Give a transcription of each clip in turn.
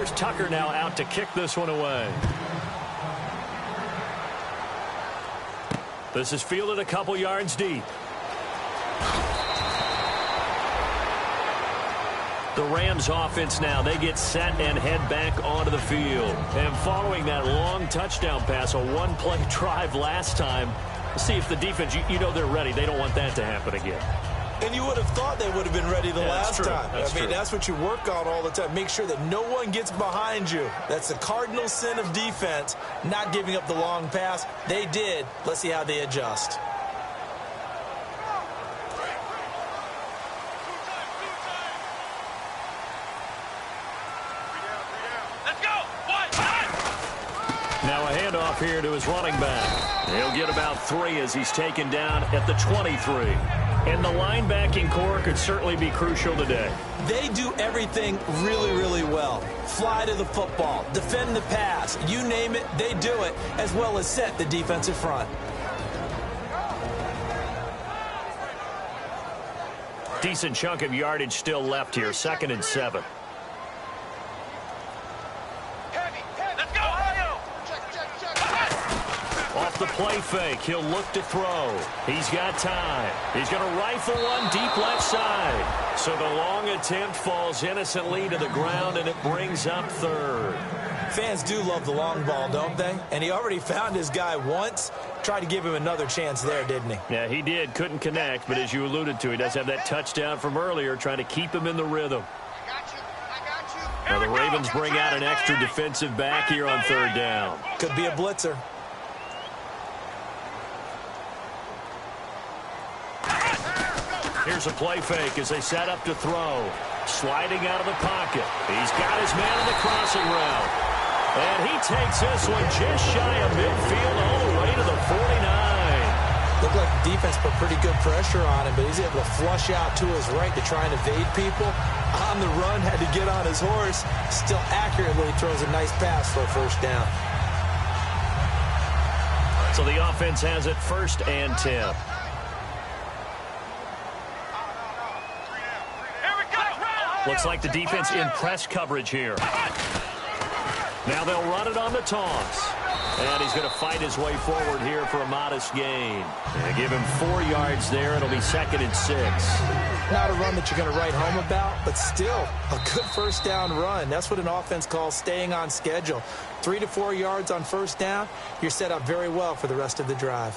here's Tucker now out to kick this one away. This is fielded a couple yards deep. The Rams offense now, they get set and head back onto the field. And following that long touchdown pass, a one-play drive last time, let's see if the defense, you know they're ready. They don't want that to happen again. And you would have thought they would have been ready the last time. I mean, that's what you work on all the time. Make sure that no one gets behind you. That's the cardinal sin of defense, not giving up the long pass. They did. Let's see how they adjust. Now a handoff here to his running back. He'll get about 3 as he's taken down at the 23. And the linebacking core could certainly be crucial today. They do everything really, really well. Fly to the football, defend the pass, you name it, they do it, as well as set the defensive front. Decent chunk of yardage still left here, 2nd and 7. Off the play fake, he'll look to throw. He's got time. He's going to rifle one deep left side. So the long attempt falls innocently to the ground, and it brings up 3rd. Fans do love the long ball, don't they? And he already found his guy once. Tried to give him another chance there, didn't he? Yeah, he did. Couldn't connect, but as you alluded to, he does have that touchdown from earlier, trying to keep him in the rhythm. Now the Ravens bring out an extra defensive back here on 3rd down. Could be a blitzer. Here's a play fake as they set up to throw. Sliding out of the pocket. He's got his man in the crossing route. And he takes this one just shy of midfield all the way to the 49. Looked like the defense put pretty good pressure on him, but he's able to flush out to his right to try and evade people. On the run, had to get on his horse. Still accurately throws a nice pass for a 1st down. So the offense has it 1st and 10. Looks like the defense in press coverage here. Now they'll run it on the toss. And he's going to fight his way forward here for a modest gain. And give him 4 yards there. It'll be 2nd and 6. Not a run that you're going to write home about, but still a good 1st down run. That's what an offense calls staying on schedule. 3 to 4 yards on 1st down. You're set up very well for the rest of the drive.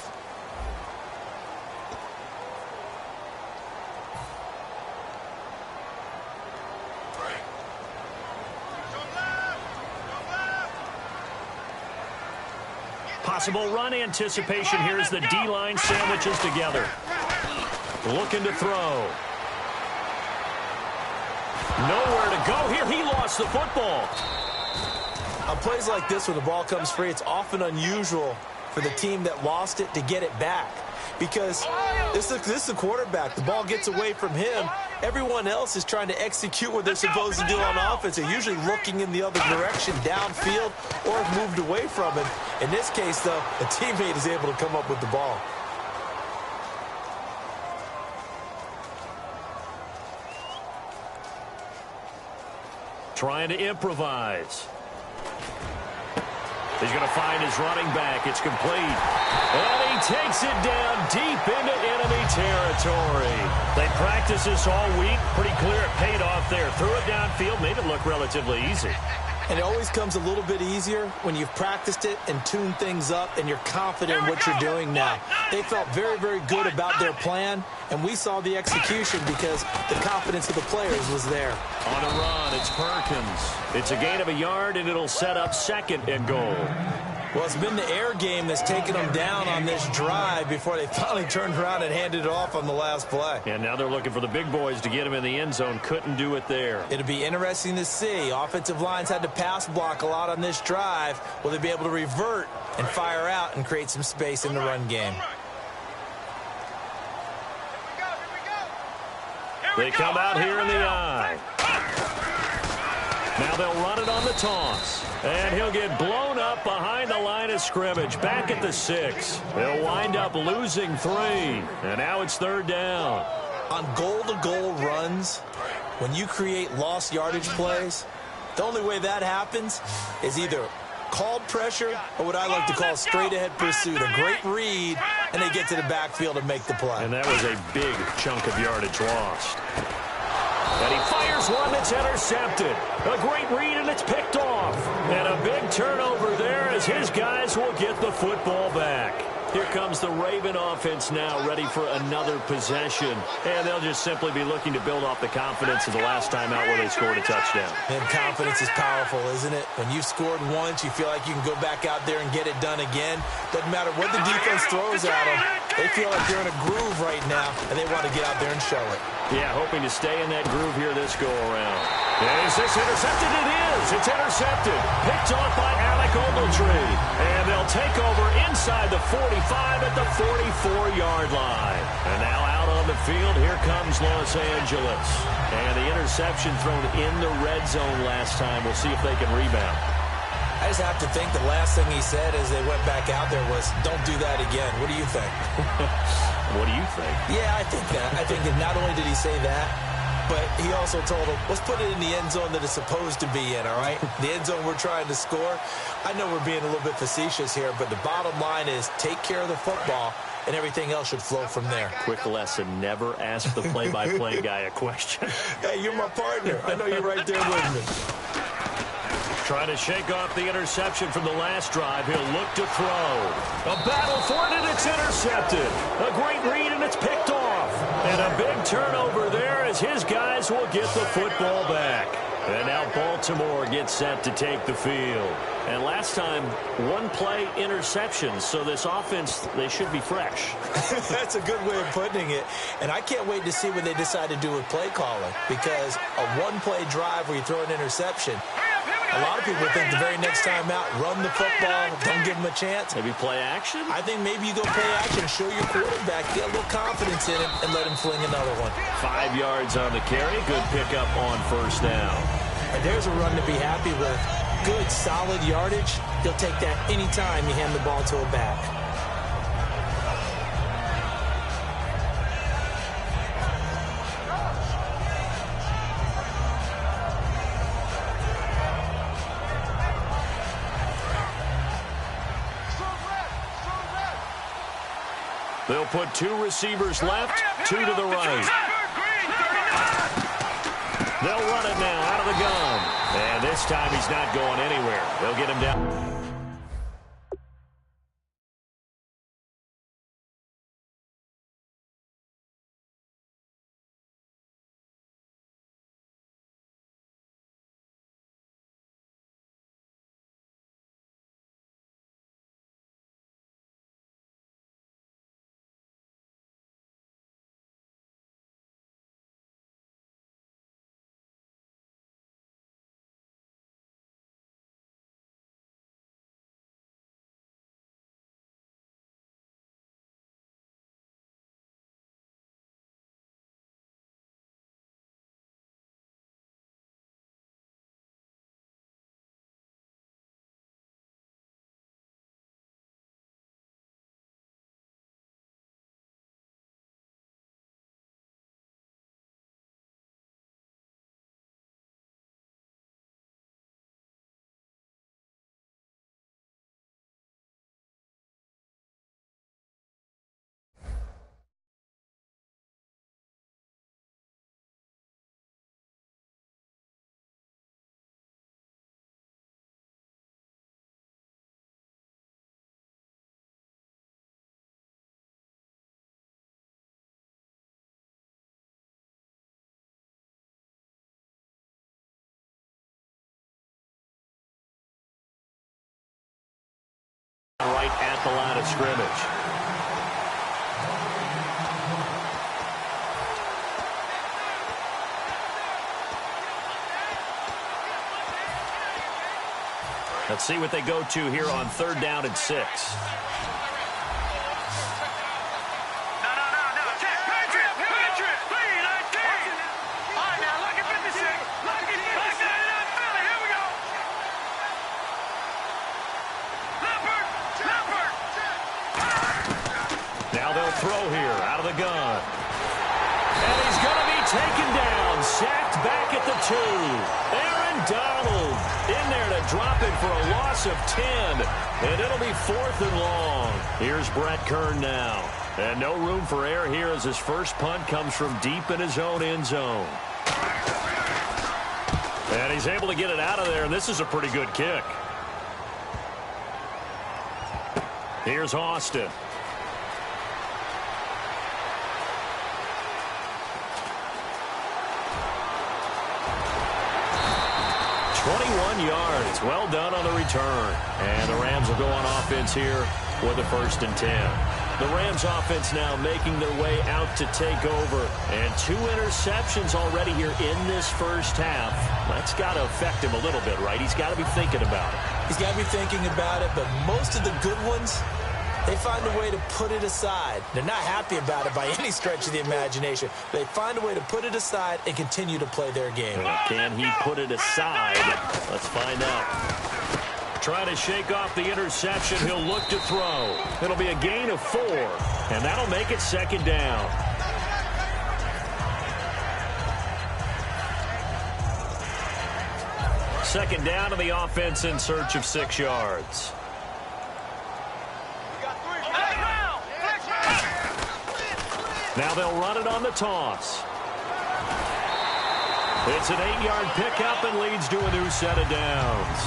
Possible run anticipation here as the D-line sandwiches together. Looking to throw. Nowhere to go here. He lost the football. On plays like this, when the ball comes free, it's often unusual for the team that lost it to get it back. Because this is the quarterback. The ball gets away from him. Everyone else is trying to execute what they're supposed to do on offense. They're usually looking in the other direction, downfield, or have moved away from it. In this case, though, a teammate is able to come up with the ball. Trying to improvise. He's going to find his running back. It's complete. And he takes it down deep into enemy territory. They practiced this all week. Pretty clear it paid off there. Threw it downfield, made it look relatively easy. And it always comes a little bit easier when you've practiced it and tuned things up and you're confident in what you're doing now. They felt very, very good about their plan, and we saw the execution because the confidence of the players was there. On a run, it's Perkins. It's a gain of a yard, and it'll set up 2nd and goal. Well, it's been the air game that's taken them down on this drive before they finally turned around and handed it off on the last play. And now they're looking for the big boys to get him in the end zone. Couldn't do it there. It'll be interesting to see. Offensive lines had to pass block a lot on this drive. Will they be able to revert and fire out and create some space in the run game? They come out here in the eye. Now they'll run it on the toss. And he'll get blown up behind the line of scrimmage. Back at the 6. They'll wind up losing 3. And now it's 3rd down. On goal-to-goal runs, when you create lost yardage plays, The only way that happens is either called pressure or what I like to call straight-ahead pursuit. A great read, and they get to the backfield and make the play. And that was a big chunk of yardage lost. And he fires one that's intercepted. A great read, and it's picked off. And a big turnover there as his guys will get the football back. Here comes the Raven offense now, ready for another possession. And they'll just simply be looking to build off the confidence of the last time out where they scored a touchdown. And confidence is powerful, isn't it? When you've scored once, you feel like you can go back out there and get it done again. Doesn't matter what the defense throws at them. They feel like they're in a groove right now, and they want to get out there and show it. Yeah, hoping to stay in that groove here this go-around. Is this intercepted? It is. It's intercepted. Picked off by Alec Ogletree. And they'll take over inside the 45 at the 44-yard line. And now out on the field, here comes Los Angeles. And the interception thrown in the red zone last time. We'll see if they can rebound. I just have to think the last thing he said as they went back out there was, don't do that again. What do you think? What do you think? Yeah, I think that. I think that not only did he say that, but he also told them, let's put it in the end zone that it's supposed to be in, all right? The end zone we're trying to score. I know we're being a little bit facetious here, but the bottom line is take care of the football, and everything else should flow from there. Quick lesson, never ask the play-by-play guy a question. Hey, you're my partner. I know you're right there with me. Trying to shake off the interception from the last drive. He'll look to throw. A battle for it, and it's intercepted. A great read, and it's picked off. And a big turnover there as his guys will get the football back. And now Baltimore gets set to take the field. And last time, one-play interception. So this offense, they should be fresh. That's a good way of putting it. And I can't wait to see what they decide to do with play calling. Because a one-play drive where you throw an interception, a lot of people think the very next time out, run the football, don't give them a chance. Maybe play action? I think maybe you go play action, show your quarterback, get a little confidence in him, and let him fling another one. 5 yards on the carry. Good pickup on first down. And there's a run to be happy with. Good, solid yardage. He'll take that anytime you hand the ball to a back. They'll put 2 receivers left, 2 to the right. They'll run it now out of the gun. And this time he's not going anywhere. They'll get him down. Right at the line of scrimmage. Let's see what they go to here on 3rd down and 6. Now they'll throw here out of the gun. And he's going to be taken down And sacked back at the 2. Aaron Donald in there to drop it for a loss of 10. And it'll be 4th and long. Here's Brett Kern now. And no room for error here as his first punt comes from deep in his own end zone. And he's able to get it out of there, and this is a pretty good kick. Here's Austin. Yards. Well done on the return. And the Rams will go on offense here with a 1st and 10. The Rams offense now making their way out to take over. And 2 interceptions already here in this first half. That's got to affect him a little bit, right? He's got to be thinking about it. He's got to be thinking about it, but most of the good ones, they find a way to put it aside. They're not happy about it by any stretch of the imagination. They find a way to put it aside and continue to play their game. Can he put it aside? Let's find out. Trying to shake off the interception. He'll look to throw. It'll be a gain of 4, and that'll make it 2nd down. Second down to the offense in search of 6 yards. Now they'll run it on the toss. It's an 8-yard pickup and leads to a new set of downs.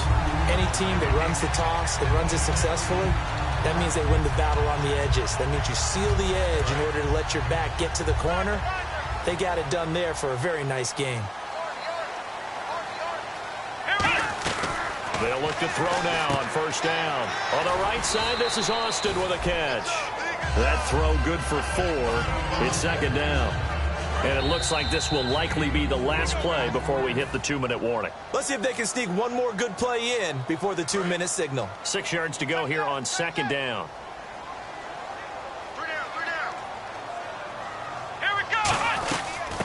Any team that runs the toss and runs it successfully, that means they win the battle on the edges. That means you seal the edge in order to let your back get to the corner. They got it done there for a very nice game. They'll look to throw now on 1st down. On the right side, this is Austin with a catch. That throw good for 4. It's 2nd down. And it looks like this will likely be the last play before we hit the 2-minute warning. Let's see if they can sneak one more good play in before the 2-minute signal. 6 yards to go here on 2nd down. Here we go.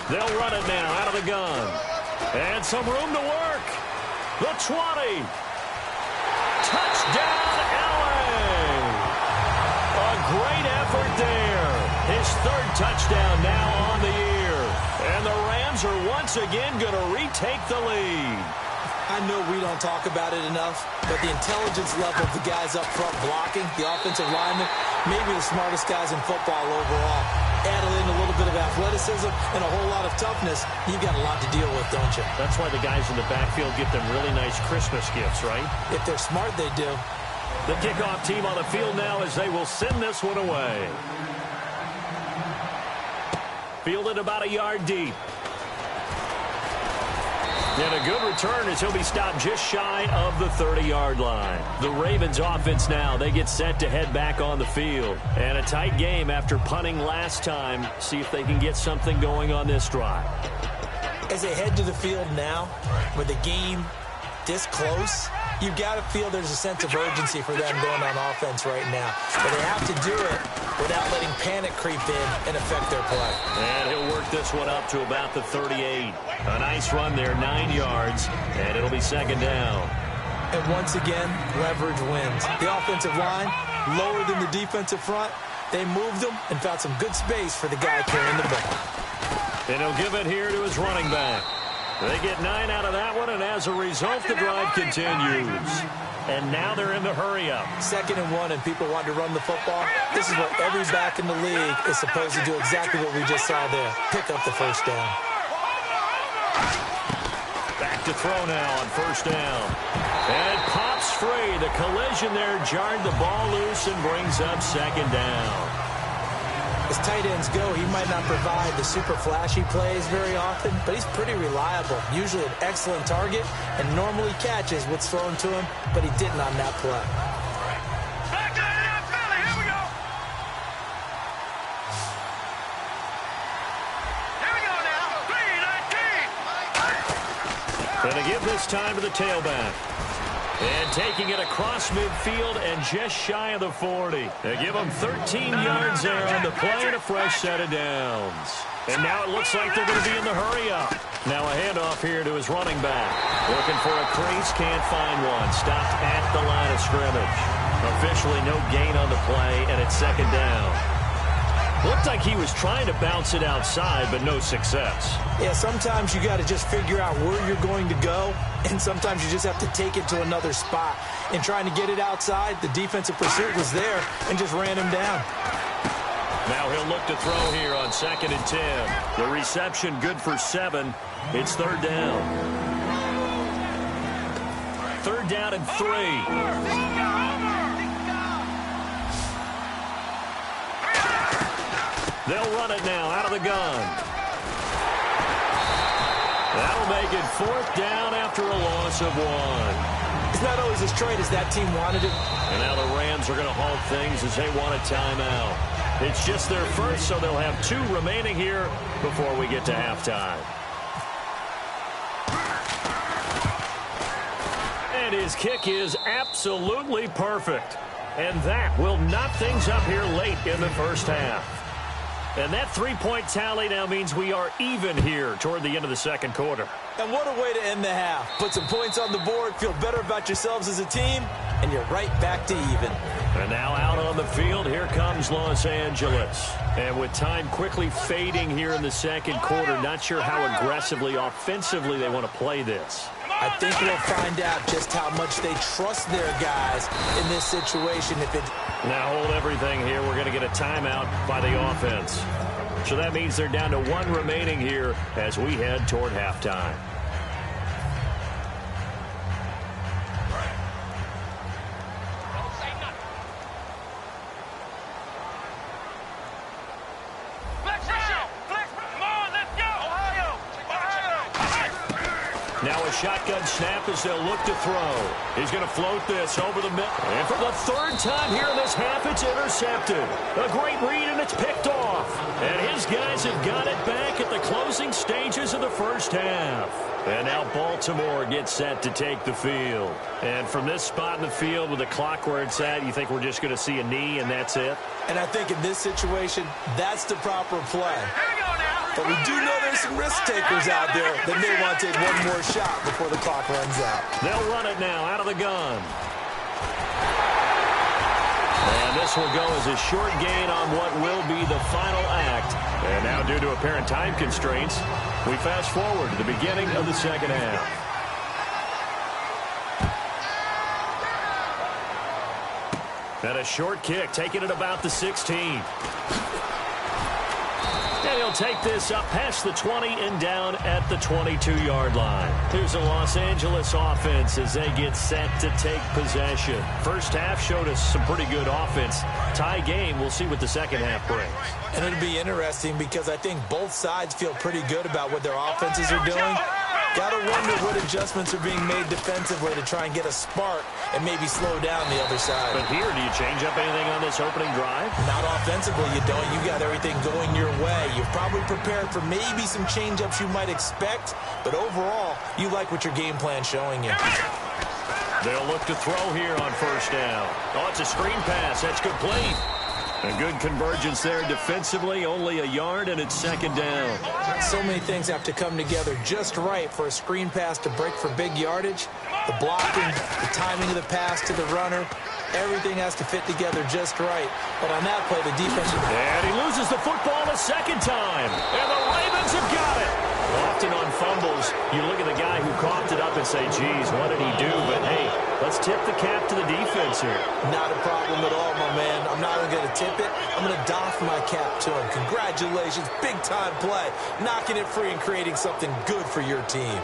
They'll run it now out of the gun. And some room to work. The 20. Touchdown, LA. A great effort there. His 3rd touchdown now on the year. And the Rams are once again going to retake the lead. I know we don't talk about it enough, but the intelligence level of the guys up front blocking, the offensive linemen, maybe the smartest guys in football overall. Add in a little bit of athleticism and a whole lot of toughness, you've got a lot to deal with, don't you? That's why the guys in the backfield get them really nice Christmas gifts, right? If they're smart, they do. The kickoff team on the field now as they will send this one away. Fielded about a yard deep. And a good return as he'll be stopped just shy of the 30-yard line. The Ravens offense now, they get set to head back on the field. And a tight game after punting last time. See if they can get something going on this drive. As they head to the field now, with the game this close, you've got to feel there's a sense of urgency for them going on offense right now. But they have to do it without letting panic creep in and affect their play. And he'll work this one up to about the 38. A nice run there, 9 yards, and it'll be 2nd down. And once again, leverage wins. The offensive line, lower than the defensive front, they moved them and found some good space for the guy carrying the ball. And he'll give it here to his running back. They get 9 out of that one, and as a result, the drive continues. And now they're in the hurry-up. 2nd and 1, and people want to run the football. This is what every back in the league is supposed to do, exactly what we just saw there. Pick up the 1st down. Back to throw now on 1st down. And it pops free. The collision there jarred the ball loose and brings up 2nd down. As tight ends go, he might not provide the super flashy plays very often, but he's pretty reliable. Usually an excellent target and normally catches what's thrown to him, but he didn't on that play. Back to the Philly. Here we go. Here we go now. 3-19. And they give this time to the tailback. And taking it across midfield and just shy of the 40. They give him 13 yards there on the play and a fresh set of downs. And now it looks like they're going to be in the hurry-up. Now a handoff here to his running back. Looking for a crease, can't find one. Stopped at the line of scrimmage. Officially no gain on the play, and it's 2nd down. Looked like he was trying to bounce it outside, but no success. Yeah, sometimes you got to just figure out where you're going to go, and sometimes you just have to take it to another spot. And trying to get it outside, the defensive pursuit was there and just ran him down. Now he'll look to throw here on 2nd and 10. The reception good for 7. It's 3rd down. 3rd down and 3. They'll run it now out of the gun. That'll make it 4th down after a loss of 1. It's not always as straight as that team wanted it. And now the Rams are going to halt things as they want a timeout. It's just their first, so they'll have 2 remaining here before we get to halftime. And his kick is absolutely perfect. And that will knock things up here late in the first half. And that 3-point tally now means we are even here toward the end of the 2nd quarter. And what a way to end the half. Put some points on the board, feel better about yourselves as a team, and you're right back to even. And now out on the field, here comes Los Angeles. And with time quickly fading here in the 2nd quarter, not sure how aggressively, offensively they want to play this. I think we'll find out just how much they trust their guys in this situation. Now hold everything here. We're going to get a timeout by the offense. So that means they're down to 1 remaining here as we head toward halftime. Now a shotgun snap as they'll look to throw. He's going to float this over the middle. And for the 3rd time here in this half, it's intercepted. A great read, and it's picked off. And his guys have got it back at the closing stages of the first half. And now Baltimore gets set to take the field. And from this spot in the field with the clock where it's at, you think we're just going to see a knee and that's it? And I think in this situation, that's the proper play. But we do know there's some risk takers out there that may want to take one more shot before the clock runs out. They'll run it now out of the gun. And this will go as a short gain on what will be the final act. And now due to apparent time constraints, we fast forward to the beginning of the 2nd half. And a short kick, taking it about the 16. And he'll take this up past the 20 and down at the 22-yard line. Here's the Los Angeles offense as they get set to take possession. First half showed us some pretty good offense. Tie game, we'll see what the 2nd half brings. And it'll be interesting because I think both sides feel pretty good about what their offenses are doing. Got to wonder what adjustments are being made defensively to try and get a spark and maybe slow down the other side. But here, do you change up anything on this opening drive? Not offensively, you don't. You got everything going your way. You've probably prepared for maybe some change-ups you might expect, but overall, you like what your game plan's showing you. They'll look to throw here on 1st down. Oh, it's a screen pass. That's complete. A good convergence there defensively, only a yard, and it's 2nd down. So many things have to come together just right for a screen pass to break for big yardage. The blocking, the timing of the pass to the runner, everything has to fit together just right. But on that play, the defense... And he loses the football a 2nd time. And the Ravens have got it. Often on fumbles, you look at the guy who coughed it up and say, geez, what did he do? But, hey, let's tip the cap to the defense here. Not a problem at all, my man. I'm not going to tip it. I'm going to doff my cap to him. Congratulations. Big-time play. Knocking it free and creating something good for your team.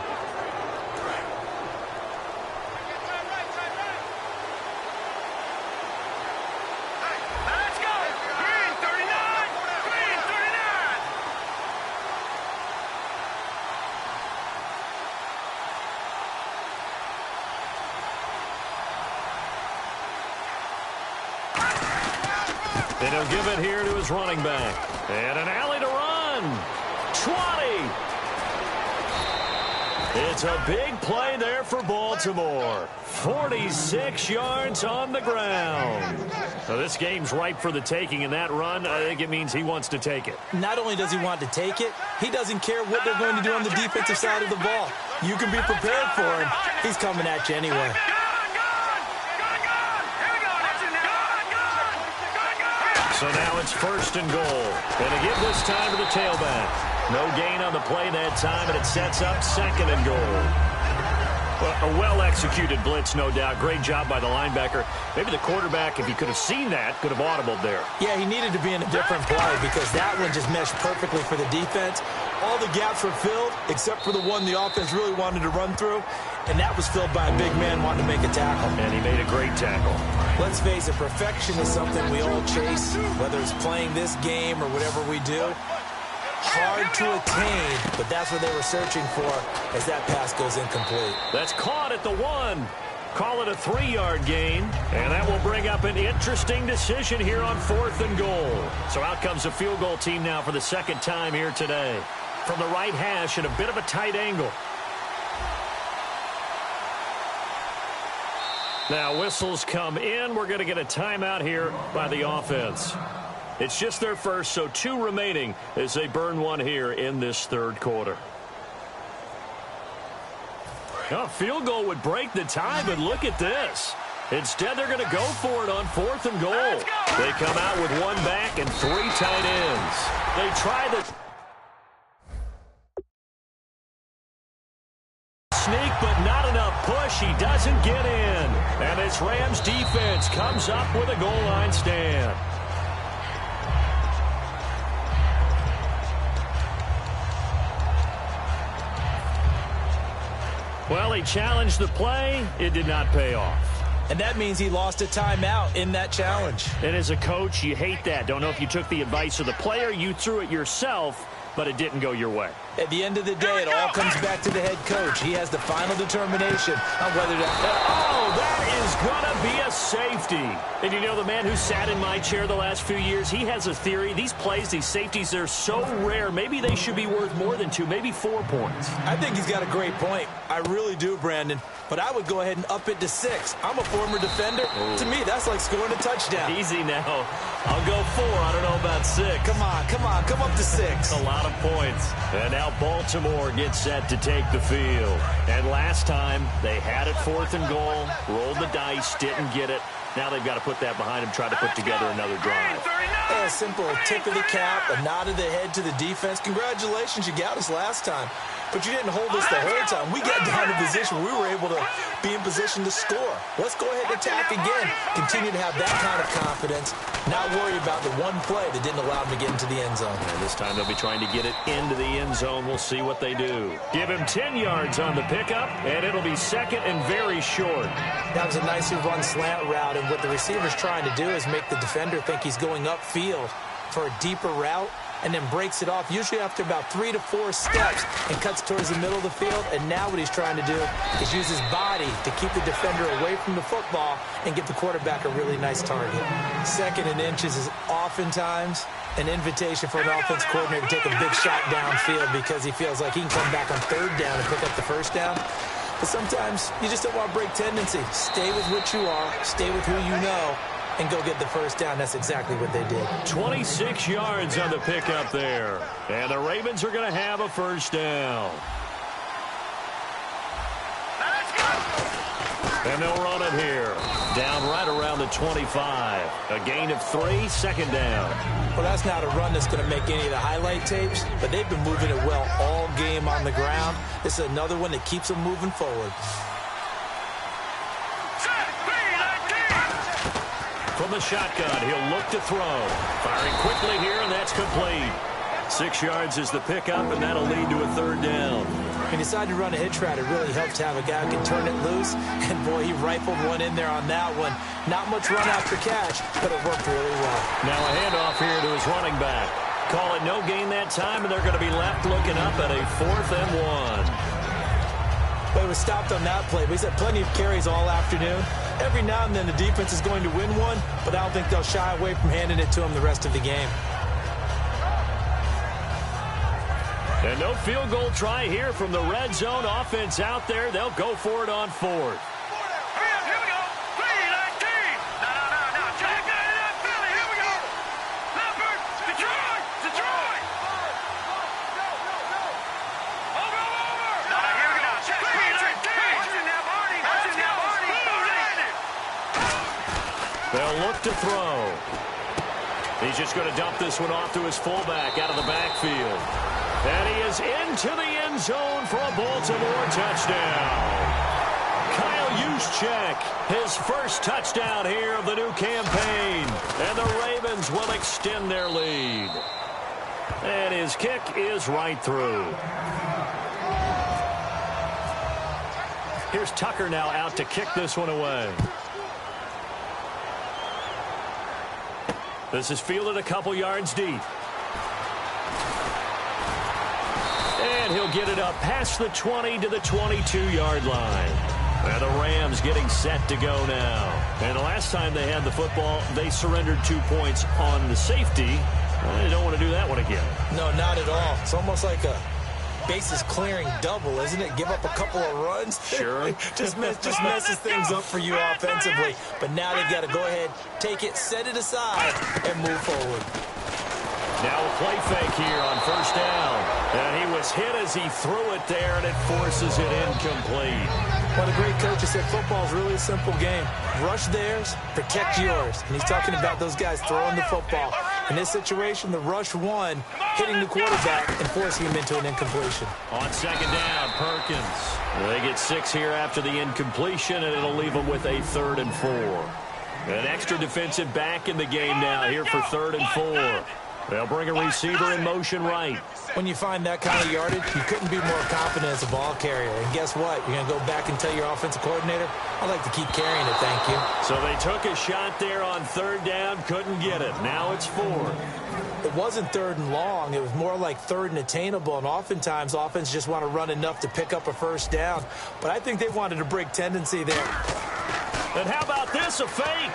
And he'll give it here to his running back. And an alley to run. 20. It's a big play there for Baltimore. 46 yards on the ground. So this game's ripe for the taking, in that run, I think it means he wants to take it. Not only does he want to take it, he doesn't care what they're going to do on the defensive side of the ball. You can be prepared for him. He's coming at you anyway. So now it's 1st and goal. And to give this time to the tailback. No gain on the play that time, and it sets up 2nd and goal. Well, a well-executed blitz, no doubt. Great job by the linebacker. Maybe the quarterback, if he could have seen that, could have audibled there. Yeah, he needed to be in a different play because that one just meshed perfectly for the defense. All the gaps were filled except for the one the offense really wanted to run through, and that was filled by a big man wanting to make a tackle. And he made a great tackle. Let's face it, perfection is something we all chase, whether it's playing this game or whatever we do. Hard to attain, but that's what they were searching for as that pass goes incomplete. That's caught at the 1. Call it a 3-yard gain, and that will bring up an interesting decision here on 4th and goal. So out comes the field goal team now for the 2nd time here today. From the right hash at a bit of a tight angle. Now whistles come in. We're going to get a timeout here by the offense. It's just their first, so 2 remaining as they burn one here in this 3rd quarter. A field goal would break the tie, but look at this. Instead, they're going to go for it on 4th and goal. They come out with 1 back and 3 tight ends. They try the sneak, but not enough push. He doesn't get in. And this Rams defense comes up with a goal line stand. Well, he challenged the play. It did not pay off. And that means he lost a timeout in that challenge. And as a coach, you hate that. Don't know if you took the advice of the player, you threw it yourself, but it didn't go your way. At the end of the day, it all comes back to the head coach. He has the final determination on whether to... Oh, that is going to be a safety. And you know, the man who sat in my chair the last few years, he has a theory. These plays, these safeties, they're so rare. Maybe they should be worth more than 2, maybe 4 points. I think he's got a great point. I really do, Brandon. But I would go ahead and up it to 6. I'm a former defender. Ooh. To me, that's like scoring a touchdown. Easy now. I'll go 4. I don't know about 6. Come on. Come up to 6. A lot of points. And now Baltimore gets set to take the field. And last time, they had it 4th and goal, rolled the dice, didn't get it. Now they've got to put that behind them, try to put together another drive. A simple tip of the cap, a nod of the head to the defense. Congratulations, you got us last time. But you didn't hold us the whole time. We got down to position where we were able to be in position to score. Let's go ahead and attack again. Continue to have that kind of confidence. Not worry about the one play that didn't allow them to get into the end zone. And this time they'll be trying to get it into the end zone. We'll see what they do. Give him 10 yards on the pickup, and it'll be 2nd and very short. That was a nicely run slant route, and what the receiver's trying to do is make the defender think he's going upfield for a deeper route, and then breaks it off, usually after about 3 to 4 steps, and cuts towards the middle of the field. And now what he's trying to do is use his body to keep the defender away from the football and give the quarterback a really nice target. 2nd and inches is oftentimes an invitation for an offense coordinator to take a big shot downfield because he feels like he can come back on 3rd down and pick up the 1st down. But sometimes you just don't want to break tendency. Stay with what you are, stay with who you know, and go get the 1st down. That's exactly what they did. 26 yards on the pickup there. And the Ravens are going to have a 1st down. And they'll run it here. Down right around the 25. A gain of 3, 2nd down. Well, that's not a run that's going to make any of the highlight tapes, but they've been moving it well all game on the ground. This is another one that keeps them moving forward. From the shotgun, he'll look to throw. Firing quickly here, and that's complete. 6 yards is the pickup, and that'll lead to a 3rd down. He decided to run a hitch route. It really helps to have a guy who can turn it loose. And, boy, he rifled one in there on that one. Not much run after catch, but it worked really well. Now a handoff here to his running back. Call it no gain that time, and they're going to be left looking up at a 4th and 1. Well, he was stopped on that play, but he's had plenty of carries all afternoon. Every now and then the defense is going to win one, but I don't think they'll shy away from handing it to him the rest of the game. And no field goal try here from the red zone offense out there. They'll go for it on 4th. They'll look to throw. He's just going to dump this one off to his fullback out of the backfield. And he is into the end zone for a Baltimore touchdown. Kyle Juszczyk, his first touchdown here of the new campaign. And the Ravens will extend their lead. And his kick is right through. Here's Tucker now out to kick this one away. This is fielded a couple yards deep. And he'll get it up past the 20 to the 22-yard line. And the Rams getting set to go now. And the last time they had the football, they surrendered 2 points on the safety. They don't want to do that one again. No, not at all. It's almost like a bases clearing double, isn't it? Give up a couple of runs. Sure. just messes things up for you offensively. But now they've got to go ahead, take it, set it aside, and move forward. Now a play fake here on first down. And he was hit as he threw it there, and it forces it incomplete. Well, the great coach has said football is really a simple game. Rush theirs, protect yours. And he's talking about those guys throwing the football. In this situation, the rush one, hitting the quarterback and forcing him into an incompletion. On second down, Perkins. They get 6 here after the incompletion, and it'll leave them with a 3rd and 4. An extra defensive back in the game now here for 3rd and 4. They'll bring a receiver in motion right. When you find that kind of yardage, you couldn't be more confident as a ball carrier. And guess what? You're going to go back and tell your offensive coordinator, I'd like to keep carrying it, thank you. So they took a shot there on 3rd down, couldn't get it. Now it's 4th. It wasn't 3rd and long. It was more like 3rd and attainable. And oftentimes, offense just want to run enough to pick up a first down. But I think they wanted to break tendency there. And how about this, a fake?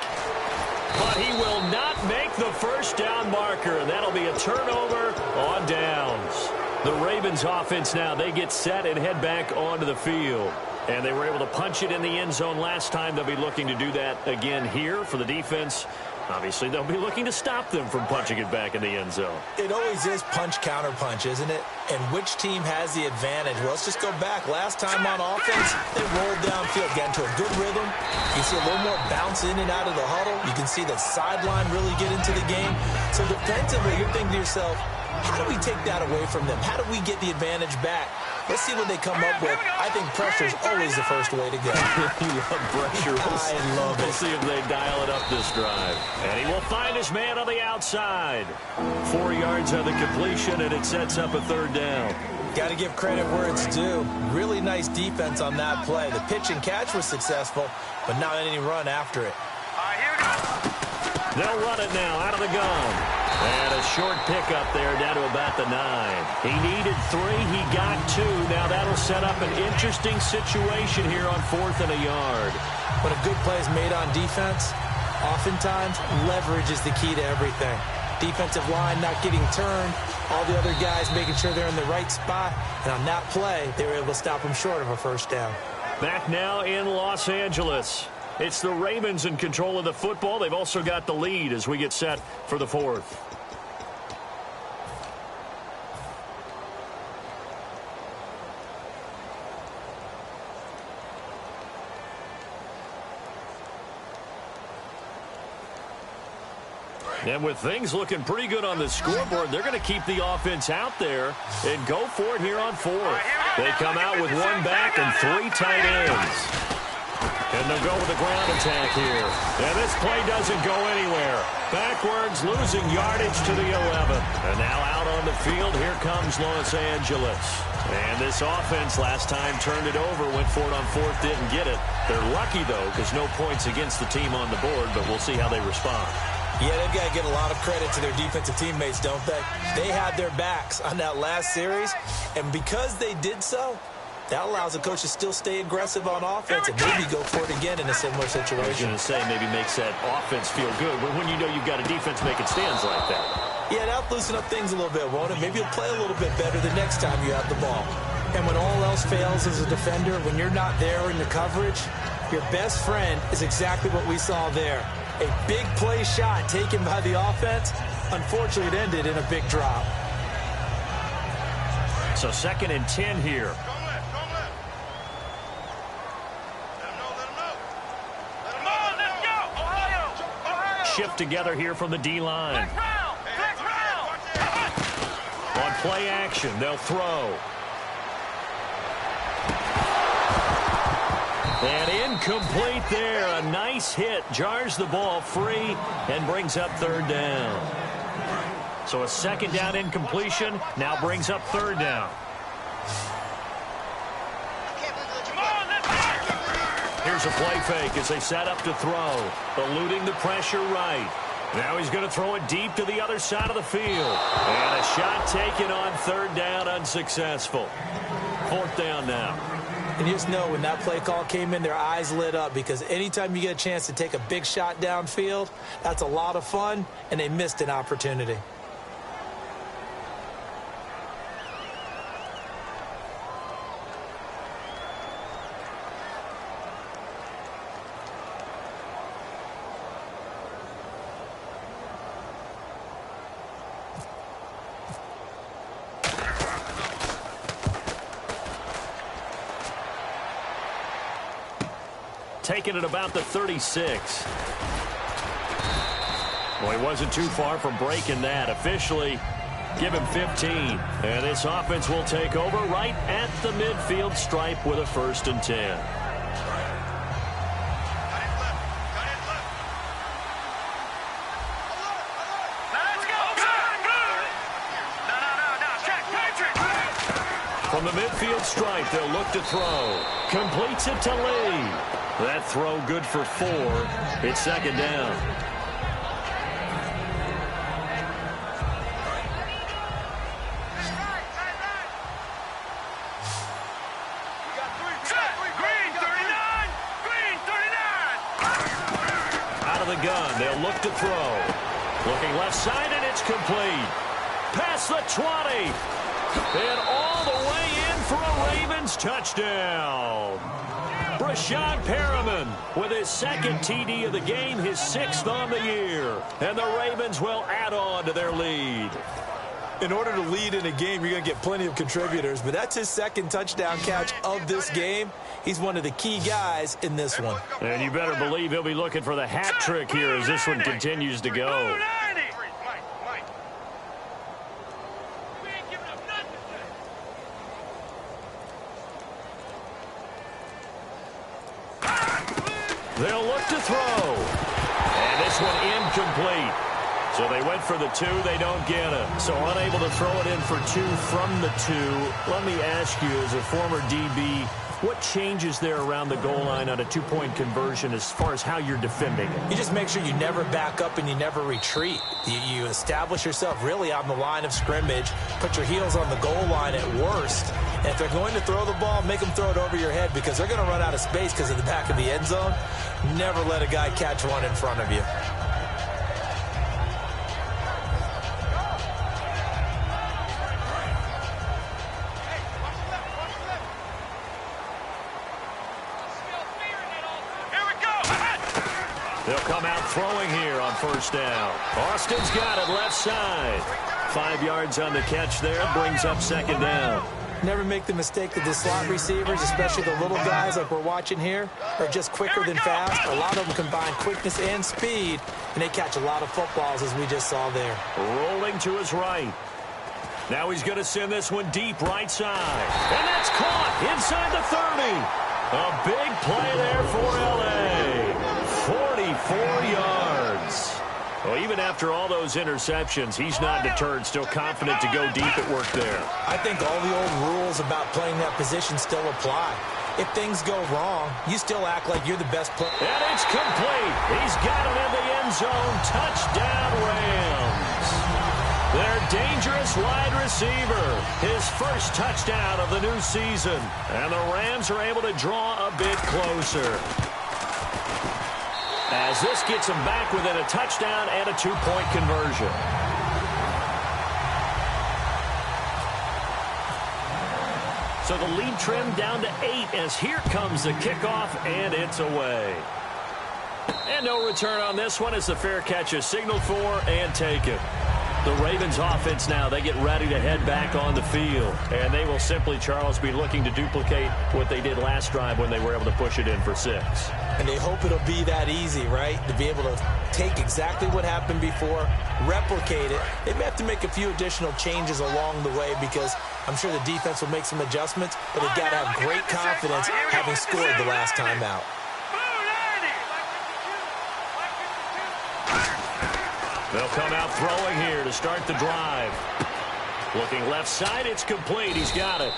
But he will not make the first down marker. That'll be a turnover on downs. The Ravens offense now, they get set and head back onto the field. And they were able to punch it in the end zone last time. They'll be looking to do that again here for the defense. Obviously, they'll be looking to stop them from punching it back in the end zone. It always is punch-counter-punch, isn't it? And which team has the advantage? Well, let's just go back. Last time on offense, they rolled downfield, got into a good rhythm. You see a little more bounce in and out of the huddle. You can see the sideline really get into the game. So defensively, you're thinking to yourself, how do we take that away from them? How do we get the advantage back? Let's see what they come up with. I think pressure is always the first way to go. You love pressure. I love it. We'll see if they dial it up this drive. And he will find his man on the outside. 4 yards on the completion, and it sets up a 3rd down. Got to give credit where it's due. Really nice defense on that play. The pitch and catch was successful, but not any run after it. All right, here we go. They'll run it now out of the gun. And a short pickup there down to about the 9. He needed 3. He got 2. Now that'll set up an interesting situation here on 4th and a yard. When a good play is made on defense, oftentimes leverage is the key to everything. Defensive line not getting turned, all the other guys making sure they're in the right spot. And on that play, they were able to stop them short of a first down. Back now in Los Angeles. It's the Ravens in control of the football. They've also got the lead as we get set for the 4th. And with things looking pretty good on the scoreboard, they're going to keep the offense out there and go for it here on 4th. They come out with 1 back and 3 tight ends. And they'll go with the ground attack here. And this play doesn't go anywhere. Backwards, losing yardage to the 11. And now out on the field, here comes Los Angeles. And this offense last time turned it over, went for it on 4th, didn't get it. They're lucky, though, because no points against the team on the board, but we'll see how they respond. Yeah, they've got to get a lot of credit to their defensive teammates, don't they? They had their backs on that last series, and because they did so, that allows the coach to still stay aggressive on offense and maybe go for it again in a similar situation. I was going to say maybe makes that offense feel good, but when you know you've got a defense making stands like that. Yeah, that'll loosen up things a little bit, won't it? Maybe you'll play a little bit better the next time you have the ball. And when all else fails as a defender, when you're not there in the coverage, your best friend is exactly what we saw there. A big play shot taken by the offense. Unfortunately, it ended in a big drop. So 2nd and 10 here. Shift together here from the D-line. play action. They'll throw. And incomplete there. A nice hit. Jars the ball free and brings up third down. So a second down incompletion now brings up third down. Here's a play fake as they set up to throw. Eluding the pressure right. Now he's going to throw it deep to the other side of the field. And a shot taken on third down, unsuccessful. Fourth down now. And you just know when that play call came in, their eyes lit up, because anytime you get a chance to take a big shot downfield, that's a lot of fun, and they missed an opportunity. Taking it about the 36. Well, he wasn't too far from breaking that. Officially, give him 15. And this offense will take over right at the midfield stripe with a 1st and 10. From the midfield stripe, they'll look to throw. Completes it to Lee. That throw good for 4. It's second down. Out of the gun, they'll look to throw. Looking left side, and it's complete. Past the 20. And all the way in for a Ravens touchdown. Brashad Perriman with his 2nd TD of the game, his 6th on the year. And the Ravens will add on to their lead. In order to lead in a game, you're going to get plenty of contributors, but that's his 2nd touchdown catch of this game. He's one of the key guys in this one. And you better believe he'll be looking for the hat trick here as this one continues to go. They'll look to throw. And this one incomplete. So they went for the 2. They don't get it. So unable to throw it in for 2 from the 2. Let me ask you, as a former DB, what changes there around the goal line on a 2-point conversion as far as how you're defending it? You just make sure you never back up and you never retreat. You establish yourself really on the line of scrimmage. Put your heels on the goal line at worst. And if they're going to throw the ball, make them throw it over your head, because they're going to run out of space because of the back of the end zone. Never let a guy catch one in front of you. They'll come out throwing here on 1st down. Austin's got it left side. 5 yards on the catch there. Brings up 2nd down. Never make the mistake that the slot receivers, especially the little guys like we're watching here, are just quicker than fast. A lot of them combine quickness and speed, and they catch a lot of footballs, as we just saw there. Rolling to his right. Now he's going to send this one deep right side. And that's caught inside the 30. A big play there for L.A. 44 yards. Well, even after all those interceptions, he's not deterred, still confident to go deep at work there. I think all the old rules about playing that position still apply. If things go wrong, you still act like you're the best player. And it's complete. He's got it in the end zone. Touchdown, Rams. Their dangerous wide receiver. His 1st touchdown of the new season. And the Rams are able to draw a bit closer, as this gets them back within a touchdown and a 2-point conversion. So the lead trimmed down to 8 as here comes the kickoff, and it's away. And no return on this one as the fair catch is signaled for and taken. The Ravens offense now, they get ready to head back on the field. And they will simply, Charles, be looking to duplicate what they did last drive when they were able to push it in for 6. And they hope it'll be that easy, right? To be able to take exactly what happened before, replicate it. They may have to make a few additional changes along the way because I'm sure the defense will make some adjustments, but they've got to have great confidence having scored the last time out. They'll come out throwing here to start the drive. Looking left side, it's complete. He's got it.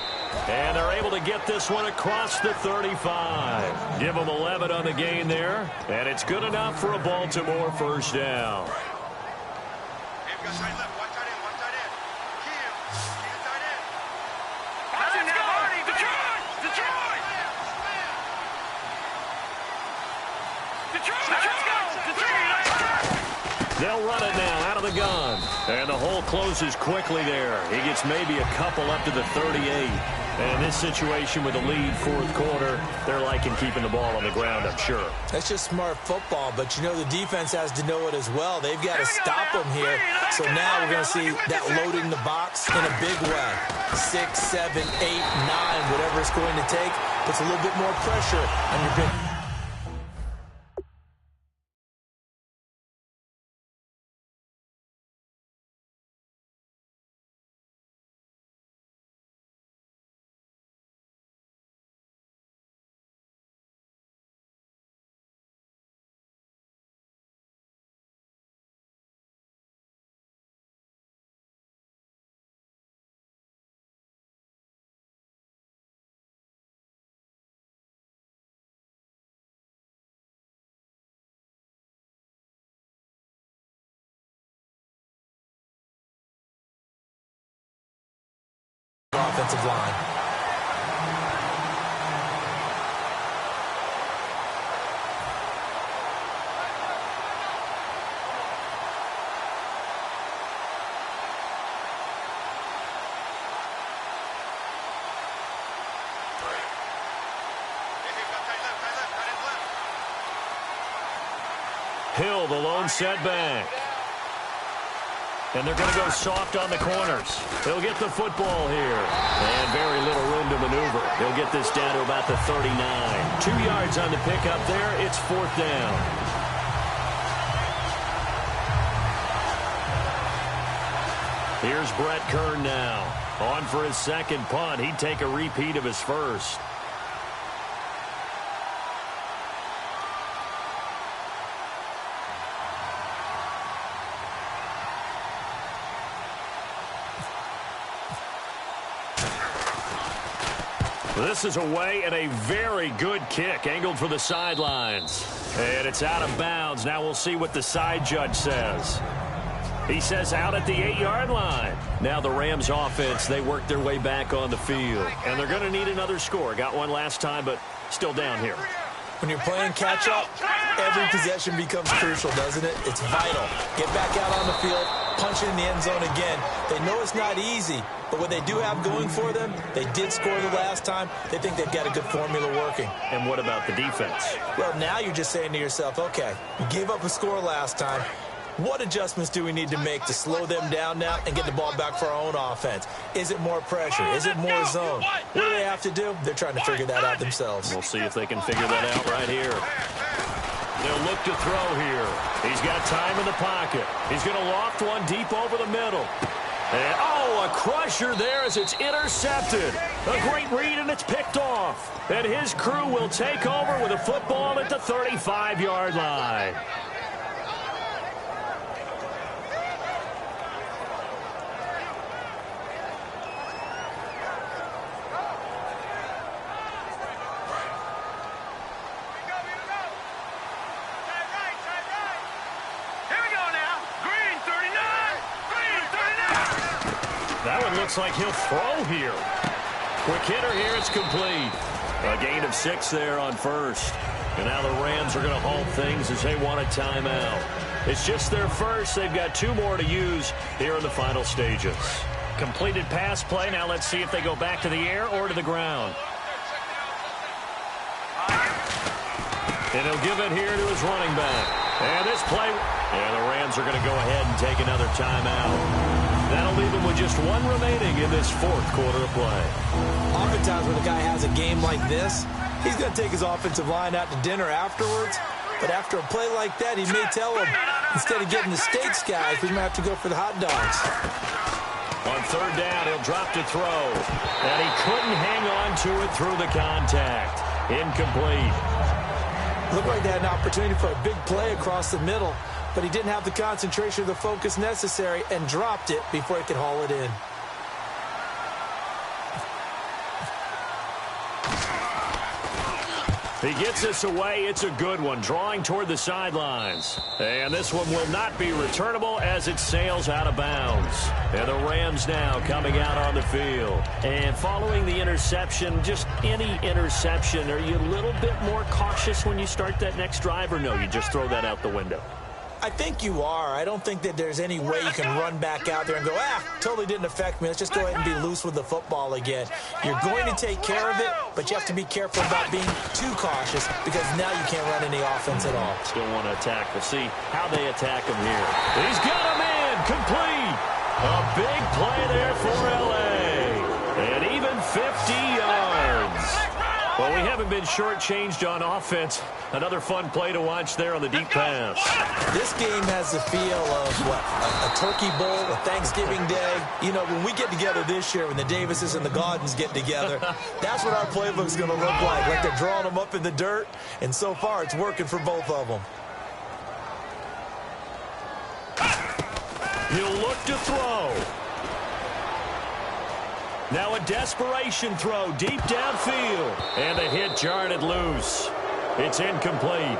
And they're able to get this one across the 35. Give them 11 on the gain there. And it's good enough for a Baltimore first down. They'll run it now out of the gun. And the hole closes quickly there. He gets maybe a couple up to the 38. And in this situation with the lead fourth quarter, they're liking keeping the ball on the ground, I'm sure. That's just smart football, but you know the defense has to know it as well. They've got to stop them here. So now we're going to see that loading the box in a big way. 6, 7, 8, 9, whatever it's going to take, puts a little bit more pressure on your big. Offensive line. Hill, the lone setback. And they're going to go soft on the corners. They'll get the football here. And very little room to maneuver. They'll get this down to about the 39. 2 yards on the pickup there. It's fourth down. Here's Brett Kern now. On for his second punt. He'd take a repeat of his first. This is away and a very good kick, angled for the sidelines. And it's out of bounds. Now we'll see what the side judge says. He says out at the 8-yard line. Now the Rams offense, they work their way back on the field. And they're going to need another score. Got one last time, but still down here. When you're playing catch-up, every possession becomes crucial, doesn't it? It's vital. Get back out on the field, punch it in the end zone again. They know it's not easy, but what they do have going for them, they did score the last time. They think they've got a good formula working. And what about the defense? Well, now you're just saying to yourself, okay, we gave up a score last time. What adjustments do we need to make to slow them down now and get the ball back for our own offense? Is it more pressure? Is it more zone? What do they have to do? They're trying to figure that out themselves. We'll see if they can figure that out right here. They'll look to throw here. He's got time in the pocket. He's going to loft one deep over the middle. And, oh, a crusher there as it's intercepted. A great read, and it's picked off. And his crew will take over with a football at the 35-yard line. That one looks like he'll throw here. Quick hitter here, it's complete. A gain of 6 there on first. And now the Rams are going to halt things as they want a timeout. It's just their first. They've got 2 more to use here in the final stages. Completed pass play. Now let's see if they go back to the air or to the ground. And he'll give it here to his running back. And this play, and the Rams are going to go ahead and take another timeout. That'll leave them with just one remaining in this fourth quarter of play. Oftentimes when a guy has a game like this, he's going to take his offensive line out to dinner afterwards. But after a play like that, he may tell him, instead of getting the steaks, guys, we might have to go for the hot dogs. On third down, he'll drop to throw. And he couldn't hang on to it through the contact. Incomplete. Looked like they had an opportunity for a big play across the middle, but he didn't have the concentration or the focus necessary and dropped it before he could haul it in. He gets this away. It's a good one, drawing toward the sidelines. And this one will not be returnable as it sails out of bounds. And the Rams now coming out on the field. And following the interception, just any interception, are you a little bit more cautious when you start that next drive, or no, you just throw that out the window? I think you are. I don't think that there's any way you can run back out there and go, totally didn't affect me. Let's just go ahead and be loose with the football again. You're going to take care of it, but you have to be careful about being too cautious because now you can't run any offense at all. Still want to attack. We'll see how they attack him here. He's got a man complete. A big play there for L.A. And even 50 yards. Well, we haven't been shortchanged on offense. Another fun play to watch there on the deep pass. This game has the feel of, a turkey bowl, a Thanksgiving Day. You know, when we get together this year, when the Davises and the Gaudens get together, that's what our playbook's going to look like they're drawing them up in the dirt, and so far it's working for both of them. He'll look to throw. Now a desperation throw deep downfield. And the hit jarred it loose. It's incomplete.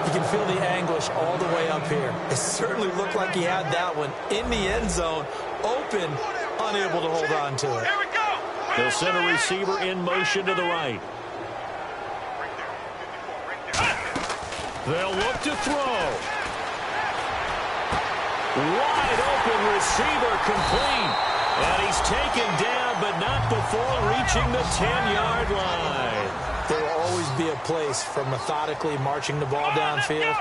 You can feel the anguish all the way up here. It certainly looked like he had that one in the end zone, open, unable to hold on to it. Here we go. They'll send a receiver in motion to the right. They'll look to throw. Wide open receiver complete. And he's taken down, but not before reaching the 10-yard line. There will always be a place for methodically marching the ball downfield.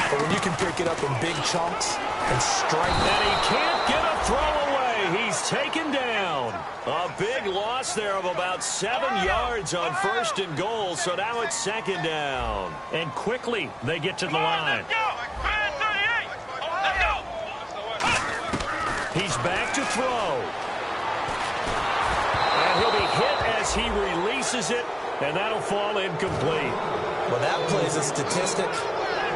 But when you can pick it up in big chunks and strike it. And he can't get a throw away. He's taken down. A big loss there of about 7 yards on first and goal. So now it's second down. And quickly they get to the line. He's back to throw. And he'll be hit as he releases it, and that'll fall incomplete. Well, that plays a statistic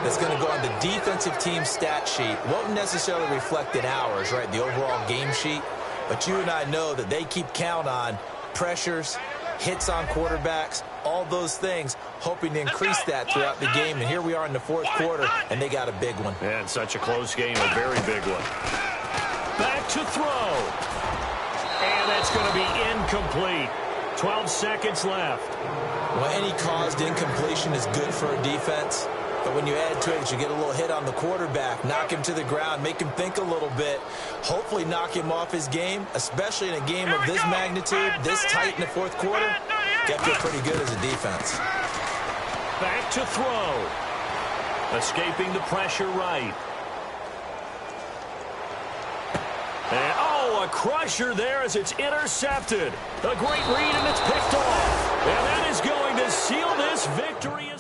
that's going to go on the defensive team stat sheet. Won't necessarily reflect in ours, right, the overall game sheet. But you and I know that they keep count on pressures, hits on quarterbacks, all those things, hoping to increase that throughout the game. And here we are in the fourth quarter, and they got a big one. And such a close game, a very big one. Back to throw. And that's going to be incomplete. 12 seconds left. Well, any caused incompletion is good for a defense. But when you add to it, you get a little hit on the quarterback, knock him to the ground, make him think a little bit, hopefully knock him off his game, especially in a game of this magnitude, this tight in the fourth quarter. Got to feel pretty good as a defense. Back to throw. Escaping the pressure right. And, a crusher there as it's intercepted. A great read, and it's picked off. And that is going to seal this victory.